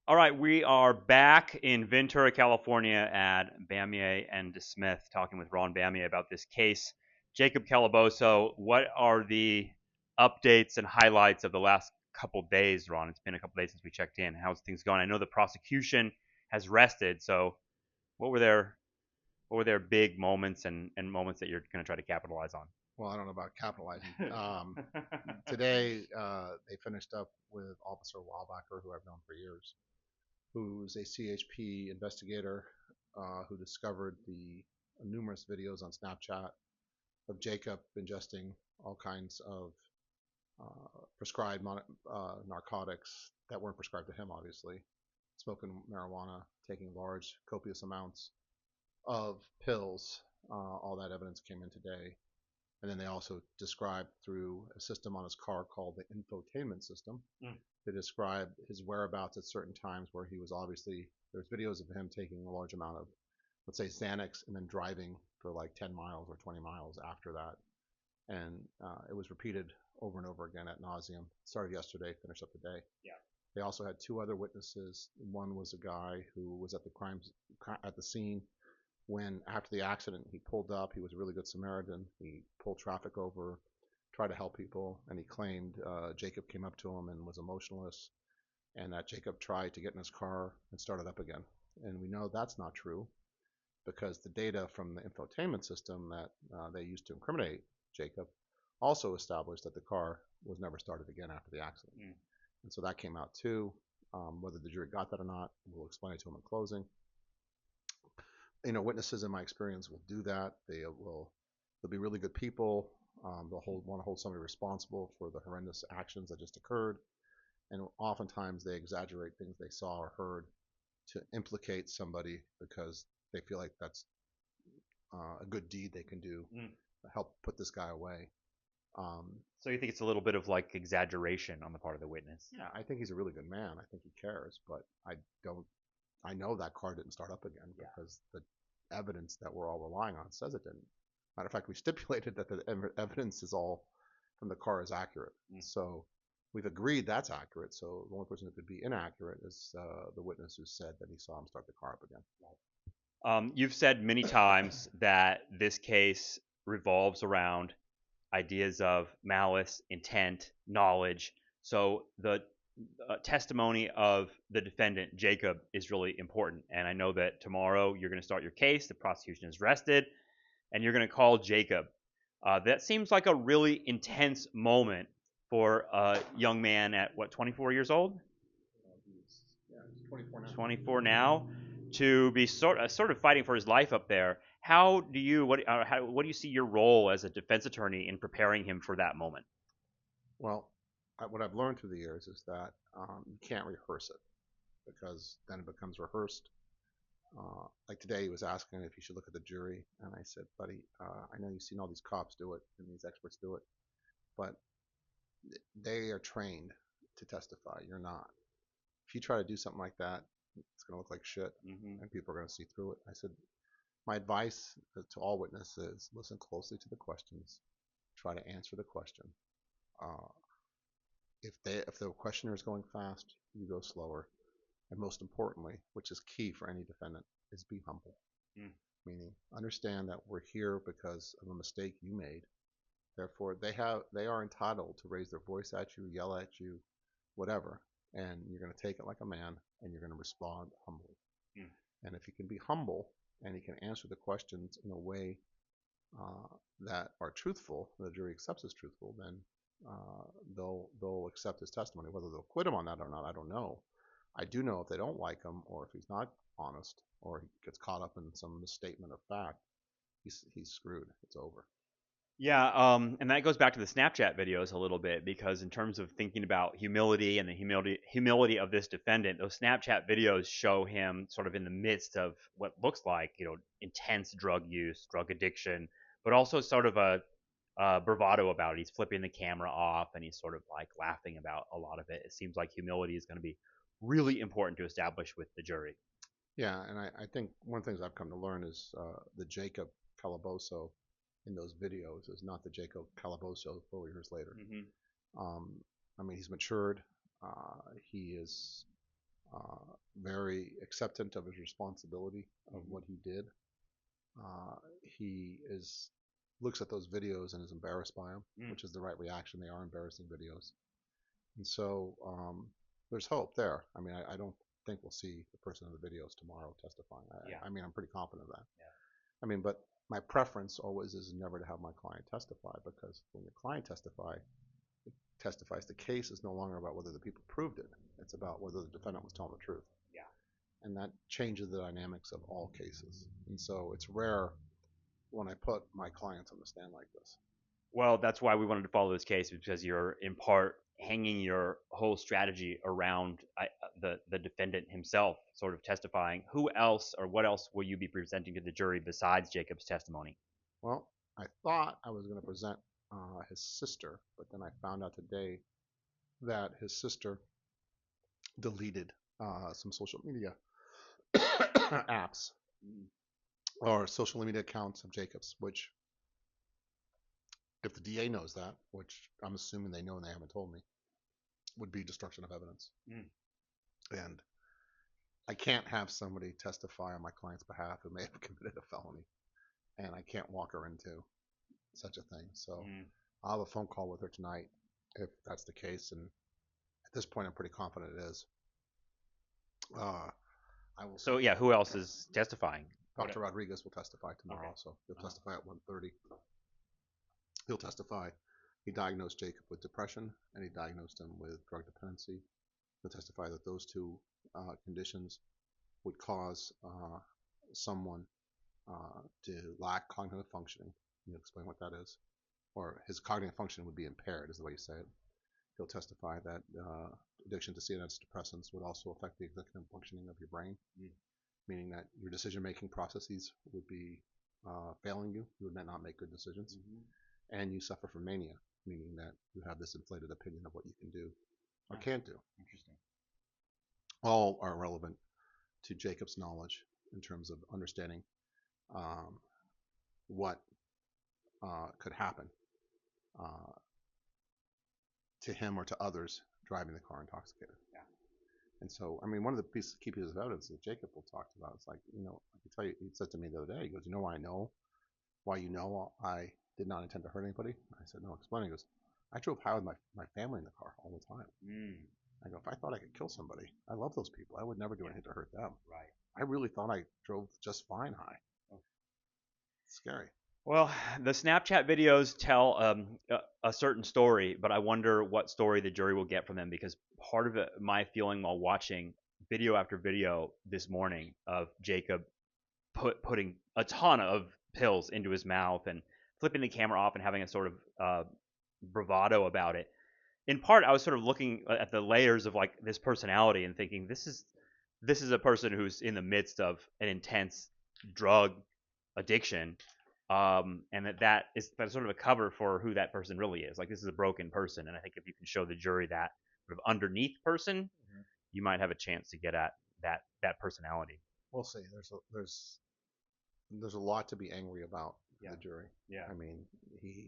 All right, we are back in Ventura, California at Bamieh and Smith talking with Ron Bamieh about this case. Jacob Caliboso, what are the updates and highlights of the last couple days, Ron? It's been a couple days since we checked in. How's things going? I know the prosecution has rested, so what were their big moments and moments that you're going to try to capitalize on? Well, I don't know about capitalizing. Today, they finished up with Officer Wallbacher, who I've known for years, who's a CHP investigator who discovered the numerous videos on Snapchat of Jacob ingesting all kinds of prescribed narcotics that weren't prescribed to him, obviously, smoking marijuana, taking large, copious amounts of pills. All that evidence came in today. And then they also described through a system on his car called the infotainment system. Mm. They described his whereabouts at certain times where he was obviously, there's videos of him taking a large amount of, let's say, Xanax and then driving for like 10 miles or 20 miles after that. And it was repeated over and over again at nauseum. Started yesterday, finished up today. Yeah. They also had two other witnesses. One was a guy who was at the scene when after the accident he pulled up. He was a really good Samaritan. He pulled traffic over, tried to help people, and he claimed Jacob came up to him and was emotionless, and that Jacob tried to get in his car and start it up again. And we know that's not true because the data from the infotainment system that they used to incriminate Jacob also established that the car was never started again after the accident. Mm. And so that came out too. Whether the jury got that or not, we'll explain it to them in closing. Witnesses in my experience will do that. They'll be really good people. They'll want to hold somebody responsible for the horrendous actions that just occurred, and oftentimes they exaggerate things they saw or heard to implicate somebody because they feel like that's a good deed they can do, to help put this guy away. So you think it's a little bit of like exaggeration on the part of the witness? Yeah, I think he's a really good man. I think he cares, but I don't. I know that car didn't start up again because the evidence that we're all relying on says it didn't. Matter of fact, we stipulated that the evidence is all from the car is accurate. So we've agreed that's accurate. So the only person who could be inaccurate is the witness who said that he saw him start the car up again. You've said many times that this case revolves around ideas of malice, intent, knowledge. So the testimony of the defendant, Jacob, is really important. And I know that tomorrow you're going to start your case, the prosecution is rested, and you're going to call Jacob. That seems like a really intense moment for a young man at, what, 24 years old? He's 24 now. 24 now, to be sort of fighting for his life up there. What do you see your role as a defense attorney in preparing him for that moment? Well, what I've learned through the years is that you can't rehearse it because then it becomes rehearsed. Like today, he was asking if you should look at the jury, and I said, "Buddy, I know you've seen all these cops do it and these experts do it, but they are trained to testify. You're not. If you try to do something like that, it's going to look like shit, and people are going to see through it." I said, "My advice to all witnesses: listen closely to the questions, try to answer the question. Uh, if the questioner is going fast, you go slower, and most importantly, which is key for any defendant, is be humble. Meaning, understand that we're here because of a mistake you made. Therefore, they are entitled to raise their voice at you, yell at you, whatever, and you're going to take it like a man, and you're going to respond humbly. And if you can be humble and you can answer the questions in a way that are truthful, the jury accepts as truthful, then they'll accept his testimony. Whether they'll quit him on that or not, I don't know. I do know if they don't like him, or if he's not honest, or he gets caught up in some misstatement of fact, he's screwed. It's over. Yeah, and that goes back to the Snapchat videos a little bit, because in terms of thinking about humility and the humility of this defendant, those Snapchat videos show him sort of in the midst of what looks like, intense drug use, drug addiction, but also sort of a bravado about it. He's flipping the camera off and he's sort of like laughing about a lot of it. It seems like humility is going to be really important to establish with the jury. Yeah, and I think one of the things I've come to learn is the Jacob Caliboso in those videos is not the Jacob Caliboso 4 years later. I mean, he's matured. He is very acceptant of his responsibility of what he did. He looks at those videos and is embarrassed by them, which is the right reaction. They are embarrassing videos, and so there's hope there. I mean, I don't think we'll see the person in the videos tomorrow testifying. I mean, I'm pretty confident of that. Yeah. I mean, but my preference always is never to have my client testify, because when your client testifies, the case is no longer about whether the people proved it. It's about whether the defendant was telling the truth. Yeah. And that changes the dynamics of all cases. And so it's rare when I put my clients on the stand like this. Well, that's why we wanted to follow this case, because you're in part hanging your whole strategy around the defendant himself sort of testifying. Who else or what else will you be presenting to the jury besides Jacob's testimony? Well, I thought I was going to present his sister, but then I found out today that his sister deleted some social media apps or social media accounts of Jacob's, which, if the DA knows that, which I'm assuming they know and they haven't told me, would be destruction of evidence. And I can't have somebody testify on my client's behalf who may have committed a felony, and I can't walk her into such a thing. So I'll have a phone call with her tonight if that's the case, and at this point I'm pretty confident it is. I will. So yeah, who else is testifying? Dr. Rodriguez will testify tomorrow also. He'll testify at 1:30. He'll testify. He diagnosed Jacob with depression, and he diagnosed him with drug dependency. He'll testify that those two conditions would cause someone to lack cognitive functioning. He'll explain what that is. Or his cognitive function would be impaired, is the way you say it. He'll testify that addiction to CNS depressants would also affect the executive functioning of your brain, meaning that your decision-making processes would be failing you. You would not make good decisions. And you suffer from mania, meaning that you have this inflated opinion of what you can do or can't do. Interesting. All are relevant to Jacob's knowledge in terms of understanding what could happen to him or to others driving the car intoxicated. Yeah. And so, I mean, one of the key pieces of evidence that Jacob will talk about is like, I can tell you, he said to me the other day, he goes, why you know I did not intend to hurt anybody? I said, no, explain. He goes, I drove high with my family in the car all the time. I go, if I thought I could kill somebody, I love those people. I would never do anything to hurt them. Right. I really thought I drove just fine high. It's scary. Well, the Snapchat videos tell a certain story, but I wonder what story the jury will get from them, because part of my feeling while watching video after video this morning of Jacob putting a ton of pills into his mouth and flipping the camera off and having a sort of bravado about it. In part, I was sort of looking at the layers of like this personality and thinking this is a person who's in the midst of an intense drug addiction. And that's sort of a cover for who that person really is. Like, this is a broken person, and I think if you can show the jury that sort of underneath person, you might have a chance to get at that personality. We'll see. There's a lot to be angry about the jury. Yeah. I mean, he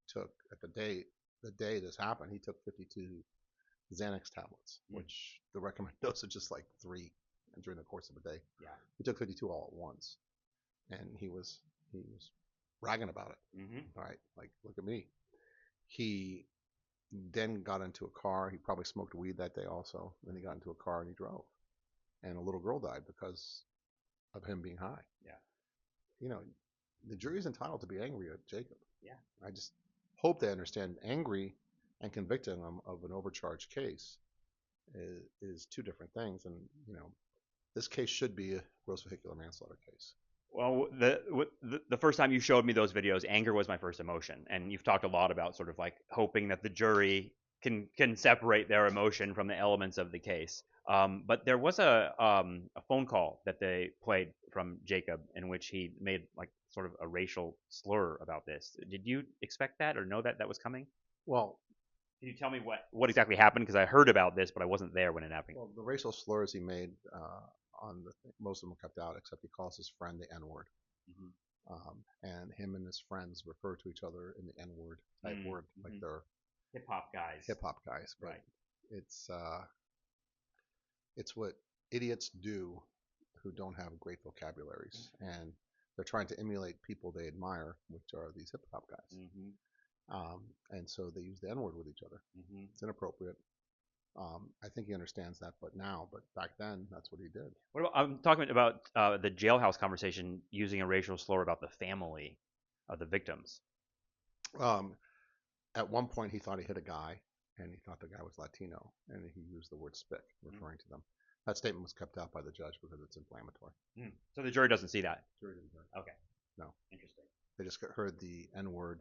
took the day this happened, he took 52 Xanax tablets, which the recommended dosage is like 3 during the course of a day. Yeah. He took 52 all at once, and he was bragging about it. Right? Like, look at me. He then got into a car. He probably smoked weed that day also. Then he got into a car and he drove. And a little girl died because of him being high. Yeah. The jury's entitled to be angry at Jacob. Yeah. I just hope they understand angry and convicting him of an overcharged case is two different things. And, this case should be a gross vehicular manslaughter case. Well, the first time you showed me those videos, anger was my first emotion, and you've talked a lot about sort of like hoping that the jury can separate their emotion from the elements of the case. But there was a phone call that they played from Jacob in which he made like sort of a racial slur about this. Did you expect that or know that was coming? Well, can you tell me what exactly happened? Because I heard about this, but I wasn't there when it happened. Well, the racial slurs he made most of them were kept out, except he calls his friend the N-word. And him and his friends refer to each other in the N-word type word, like they're hip hop guys. But right. It's what idiots do who don't have great vocabularies, and they're trying to emulate people they admire, which are these hip hop guys. And so they use the N word with each other. It's inappropriate. I think he understands that, but back then, that's what he did. What about, I'm talking about the jailhouse conversation using a racial slur about the family of the victims. At one point, he thought he hit a guy, and he thought the guy was Latino, and he used the word spick, referring to them. That statement was kept out by the judge because it's inflammatory. So the jury doesn't see that. Jury didn't hear it. Okay. No. Interesting. They just heard the N word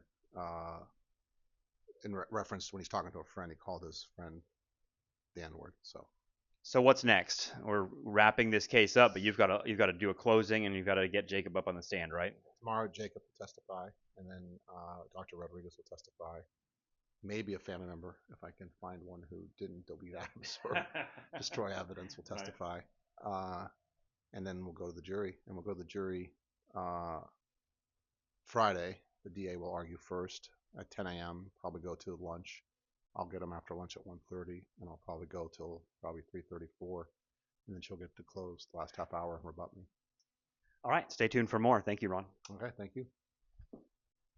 in reference to when he's talking to a friend. He called his friend the N word. So what's next? We're wrapping this case up, but you've got to do a closing, and you've got to get Jacob up on the stand, right? Tomorrow, Jacob will testify, and then Dr. Rodriguez will testify. Maybe a family member, if I can find one who didn't delete items or destroy evidence, will testify. Right. And then we'll go to the jury, and we'll go to the jury Friday. The DA will argue first at 10 a.m., probably go to lunch. I'll get him after lunch at 1:30, and I'll probably go till probably 3:34, and then she'll get to close the last half hour and rebut me. All right, stay tuned for more. Thank you, Ron. Okay, thank you.